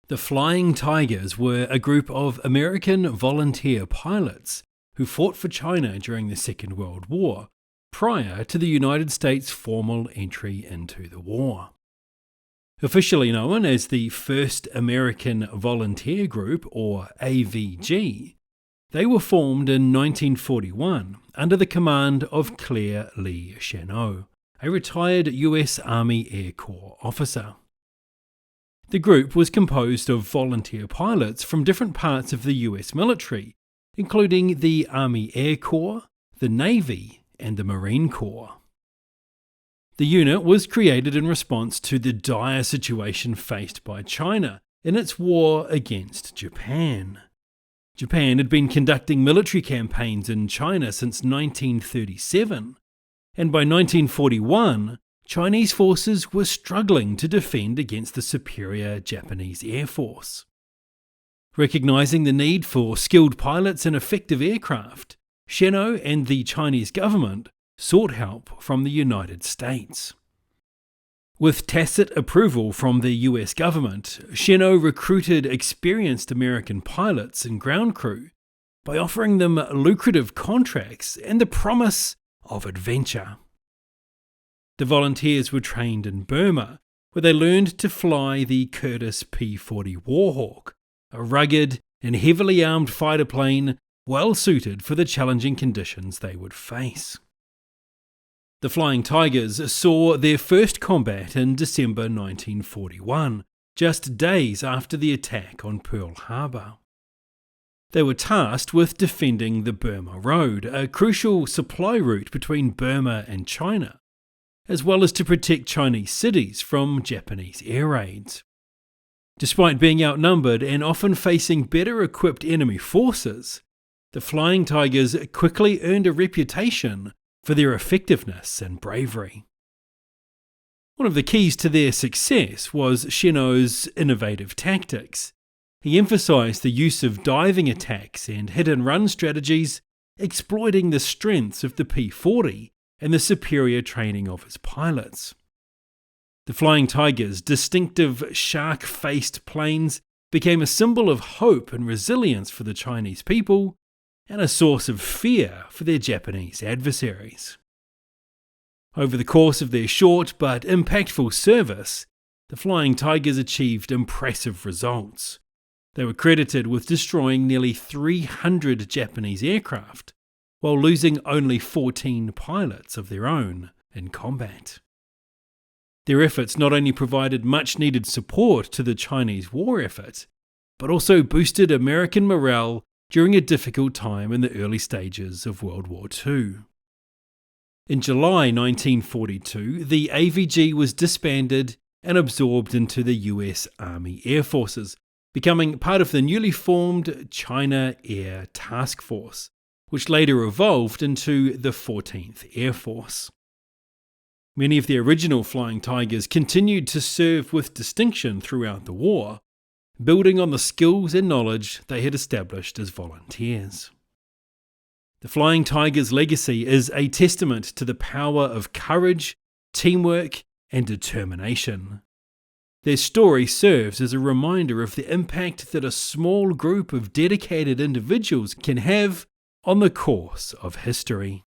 The Flying Tigers were a group of American volunteer pilots who fought for China during the Second World War, prior to the United States' formal entry into the war. Officially known as the First American Volunteer Group, or AVG, they were formed in 1941 under the command of Claire Lee Chennault, a retired US Army Air Corps officer. The group was composed of volunteer pilots from different parts of the US military, including the Army Air Corps, the Navy, and the Marine Corps. The unit was created in response to the dire situation faced by China in its war against Japan. Japan had been conducting military campaigns in China since 1937, and by 1941, Chinese forces were struggling to defend against the superior Japanese Air Force. Recognizing the need for skilled pilots and effective aircraft, Chennault and the Chinese government sought help from the United States. With tacit approval from the US government, Chennault recruited experienced American pilots and ground crew by offering them lucrative contracts and the promise of adventure. The volunteers were trained in Burma, where they learned to fly the Curtiss P-40 Warhawk, a rugged and heavily armed fighter plane well suited for the challenging conditions they would face. The Flying Tigers saw their first combat in December 1941, just days after the attack on Pearl Harbor. They were tasked with defending the Burma Road, a crucial supply route between Burma and China, as well as to protect Chinese cities from Japanese air raids. Despite being outnumbered and often facing better equipped enemy forces, the Flying Tigers quickly earned a reputation for their effectiveness and bravery. One of the keys to their success was Chennault's innovative tactics. He emphasized the use of diving attacks and hit-and-run strategies, exploiting the strengths of the P-40 and the superior training of his pilots. The Flying Tigers' distinctive shark-faced planes became a symbol of hope and resilience for the Chinese people and a source of fear for their Japanese adversaries. Over the course of their short but impactful service, the Flying Tigers achieved impressive results. They were credited with destroying nearly 300 Japanese aircraft, while losing only 14 pilots of their own in combat. Their efforts not only provided much-needed support to the Chinese war effort, but also boosted American morale during a difficult time in the early stages of World War II. In July 1942, the AVG was disbanded and absorbed into the US Army Air Forces, becoming part of the newly formed China Air Task Force, which later evolved into the 14th Air Force. Many of the original Flying Tigers continued to serve with distinction throughout the war, building on the skills and knowledge they had established as volunteers. The Flying Tigers' legacy is a testament to the power of courage, teamwork, and determination. Their story serves as a reminder of the impact that a small group of dedicated individuals can have on the course of history.